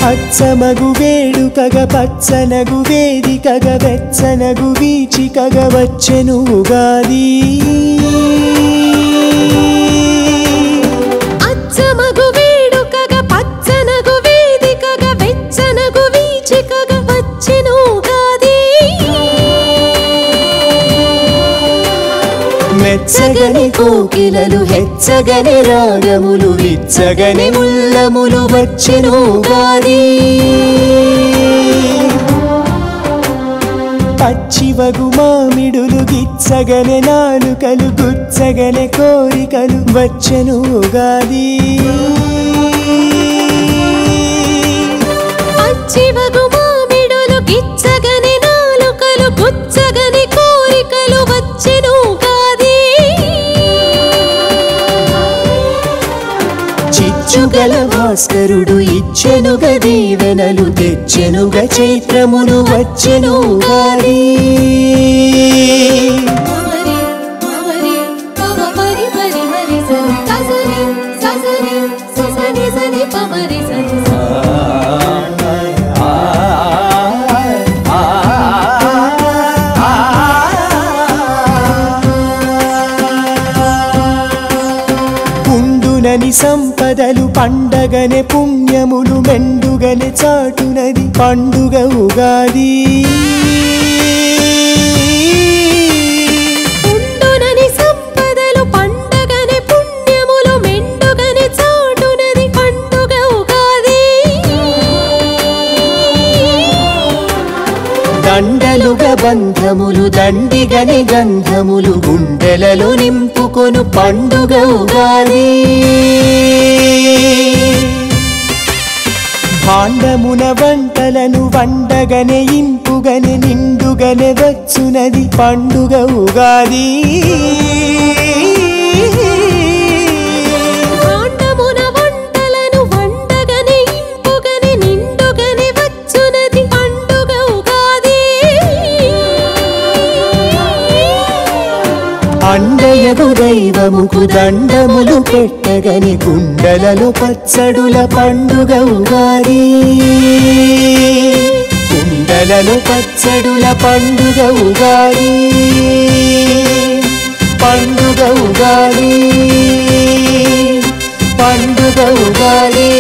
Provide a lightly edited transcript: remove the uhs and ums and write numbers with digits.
అచ్చమగు వేడుకగ పచ్చనగు వేదికగ వెచ్చనగు వీచికగ వచ్చెను ఉగాది అచ్చమగు వేడుకగ పచ్చనగు వేదికగ వెచ్చనగు వీచికగ వచ్చెను ఉగాది మెచ్చగని కోకిలలు హెచ్చగని రాగములు విచ్చగని ఉల్లములు వచ్చెను ఉగాది పచ్చివగు మామిడులు గిచ్చగనే నాలుకలు గుచ్చగనే కోరికలు వచ్చెను ఉగాది పచ్చివగు మామిడులు గిచ్చగనే నాలుకలు గుచ్చగనే కోరికలు వచ్చెను ఉగాది చిచ్చుగల భాస్కరుడు ఇచ్చెనుగ దీవెనలు తెచ్చెనుగ చైత్రమును వచ్చెను ఉగాది ఉండునని సంపదలు పండగనే పుణ్యములు మెండుగనే చాటునది పండుగ ఉగాది ఉండునని సంపదలు పండగనే పుణ్యములు మెండుగనే చాటునది పండుగ ఉగాది దండలుగా బంధములు దండిగని గంధములు గుండెలలో నింపుకొను పండుగ ఉగాది భాండమున వంటలను వండగనే ఇంపుగనే నిండుగనే వచ్చునది పండుగ ఉగాది భాండమున వంటలను వండగనే ఇంపుగనే నిండుగనే వచ్చునది పండుగ ఉగాది అండయగు దైవముకు దండములు పెట్టగని కుండలలో పచ్చడుల పండుగ ఉగాది కుండలలో పచ్చడుల పండుగ ఉగాది పండుగ ఉగాది పండుగ ఉగాది